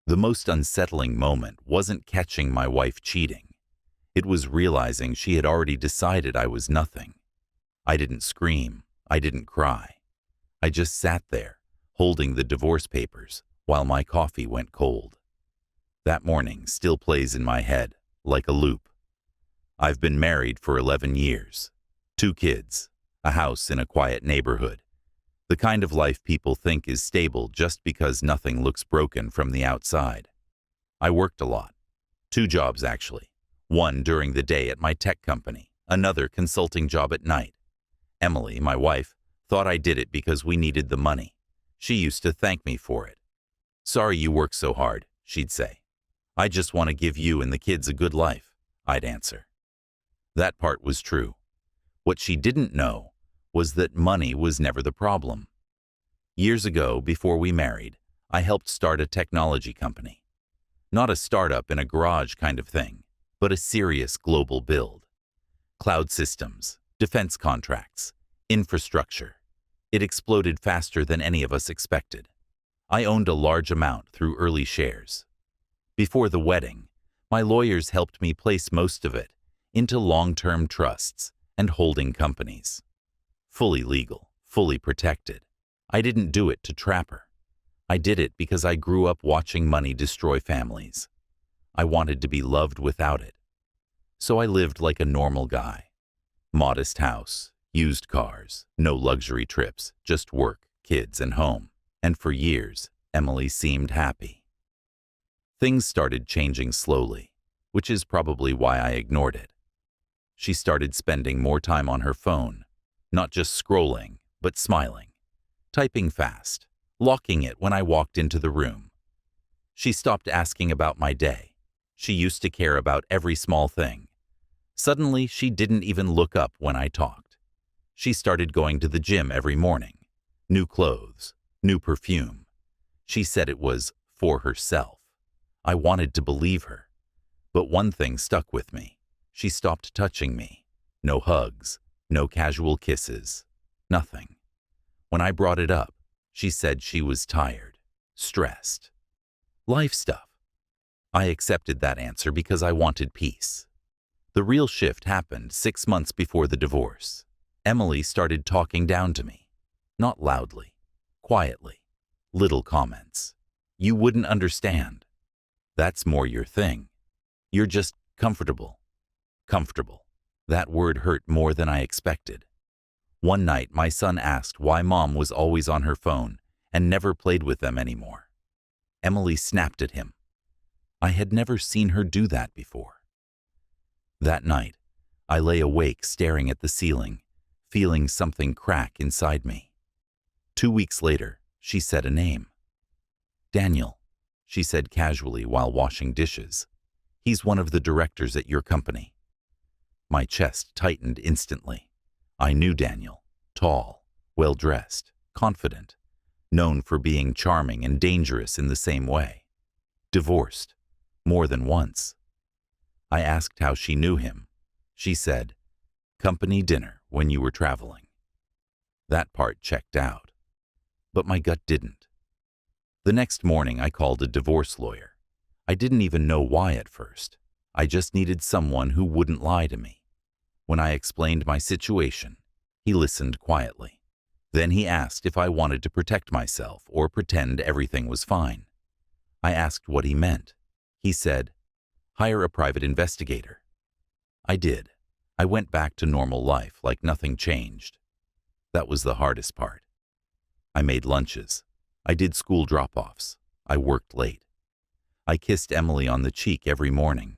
The most unsettling moment wasn't catching my wife cheating. It was realizing she had already decided I was nothing. I didn't scream. I didn't cry. I just sat there, holding the divorce papers, while my coffee went cold. That morning still plays in my head, like a loop. I've been married for 11 years. 2 kids, a house in a quiet neighborhood. The kind of life people think is stable just because nothing looks broken from the outside. I worked a lot. 2 jobs, actually. One during the day at my tech company, another consulting job at night. Emily, my wife, thought I did it because we needed the money. She used to thank me for it. "Sorry you work so hard," she'd say. "I just want to give you and the kids a good life," I'd answer. That part was true. What she didn't know was that money was never the problem. Years ago, before we married, I helped start a technology company. Not a startup in a garage kind of thing, but a serious global build. Cloud systems, defense contracts, infrastructure. It exploded faster than any of us expected. I owned a large amount through early shares. Before the wedding, my lawyers helped me place most of it into long-term trusts and holding companies. Fully legal, fully protected. I didn't do it to trap her. I did it because I grew up watching money destroy families. I wanted to be loved without it. So I lived like a normal guy. Modest house, used cars, no luxury trips, just work, kids, and home. And for years, Emily seemed happy. Things started changing slowly, which is probably why I ignored it. She started spending more time on her phone, not just scrolling, but smiling, typing fast, locking it when I walked into the room. She stopped asking about my day. She used to care about every small thing. Suddenly, she didn't even look up when I talked. She started going to the gym every morning. New clothes, new perfume. She said it was for herself. I wanted to believe her. But one thing stuck with me. She stopped touching me. No hugs, no casual kisses, nothing. When I brought it up, she said she was tired, stressed. Life stuff. I accepted that answer because I wanted peace. The real shift happened 6 months before the divorce. Emily started talking down to me. Not loudly, quietly. Little comments. "You wouldn't understand. That's more your thing. You're just comfortable." Comfortable. That word hurt more than I expected. One night, my son asked why Mom was always on her phone and never played with them anymore. Emily snapped at him. I had never seen her do that before. That night, I lay awake staring at the ceiling, feeling something crack inside me. 2 weeks later, she said a name. "Daniel," she said casually while washing dishes. "He's one of the directors at your company." My chest tightened instantly. I knew Daniel. Tall, well-dressed, confident, known for being charming and dangerous in the same way. Divorced, more than once. I asked how she knew him. She said, "Company dinner when you were traveling." That part checked out. But my gut didn't. The next morning, I called a divorce lawyer. I didn't even know why at first. I just needed someone who wouldn't lie to me. When I explained my situation, he listened quietly. Then he asked if I wanted to protect myself or pretend everything was fine. I asked what he meant. He said, "Hire a private investigator." I did. I went back to normal life like nothing changed. That was the hardest part. I made lunches. I did school drop-offs. I worked late. I kissed Emily on the cheek every morning.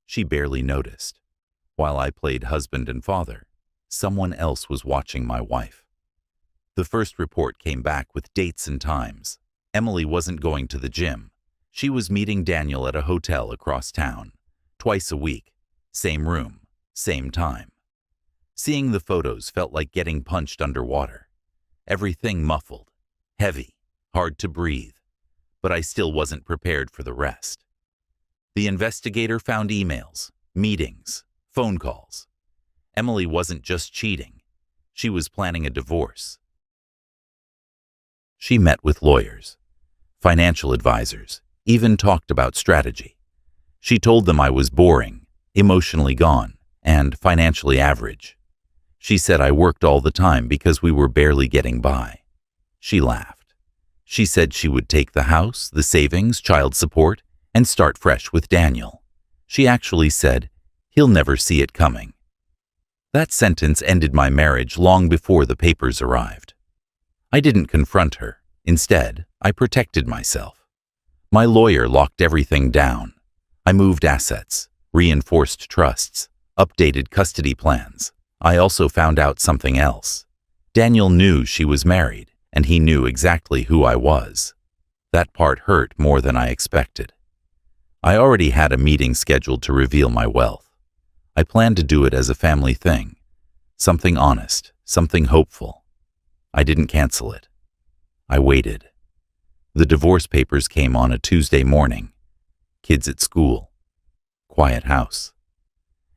She barely noticed. While I played husband and father, someone else was watching my wife. The first report came back with dates and times. Emily wasn't going to the gym. She was meeting Daniel at a hotel across town, twice a week, same room, same time. Seeing the photos felt like getting punched underwater. Everything muffled, heavy, hard to breathe, but I still wasn't prepared for the rest. The investigator found emails, meetings, phone calls. Emily wasn't just cheating. She was planning a divorce. She met with lawyers, financial advisors, even talked about strategy. She told them I was boring, emotionally gone, and financially average. She said I worked all the time because we were barely getting by. She laughed. She said she would take the house, the savings, child support, and start fresh with Daniel. She actually said, "He'll never see it coming." That sentence ended my marriage long before the papers arrived. I didn't confront her. Instead, I protected myself. My lawyer locked everything down. I moved assets, reinforced trusts, updated custody plans. I also found out something else. Daniel knew she was married, and he knew exactly who I was. That part hurt more than I expected. I already had a meeting scheduled to reveal my wealth. I planned to do it as a family thing, something honest, something hopeful. I didn't cancel it. I waited. The divorce papers came on a Tuesday morning. Kids at school. Quiet house.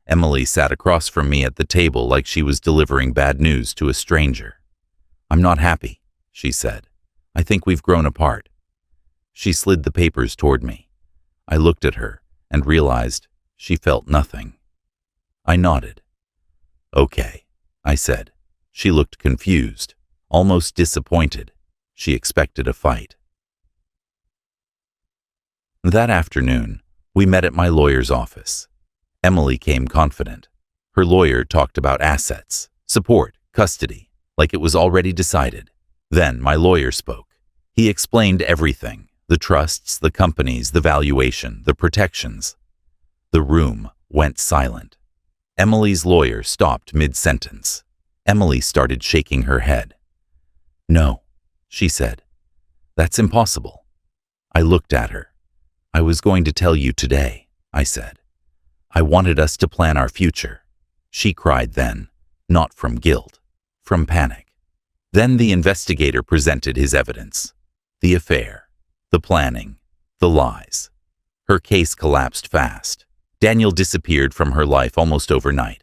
Emily sat across from me at the table like she was delivering bad news to a stranger. "I'm not happy," she said. "I think we've grown apart." She slid the papers toward me. I looked at her and realized she felt nothing. I nodded. "Okay," I said. She looked confused, almost disappointed. She expected a fight. That afternoon, we met at my lawyer's office. Emily came confident. Her lawyer talked about assets, support, custody, like it was already decided. Then my lawyer spoke. He explained everything: the trusts, the companies, the valuation, the protections. The room went silent. Emily's lawyer stopped mid-sentence. Emily started shaking her head. "No," she said. "That's impossible." I looked at her. "I was going to tell you today," I said. "I wanted us to plan our future." She cried then, not from guilt, from panic. Then the investigator presented his evidence. The affair, the planning, the lies. Her case collapsed fast. Daniel disappeared from her life almost overnight.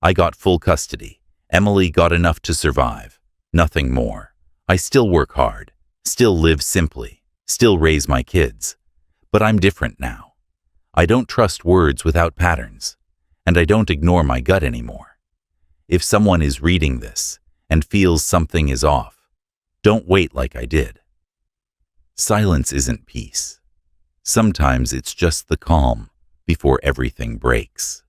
I got full custody. Emily got enough to survive. Nothing more. I still work hard, still live simply, still raise my kids. But I'm different now. I don't trust words without patterns, and I don't ignore my gut anymore. If someone is reading this and feels something is off, don't wait like I did. Silence isn't peace. Sometimes it's just the calm before everything breaks.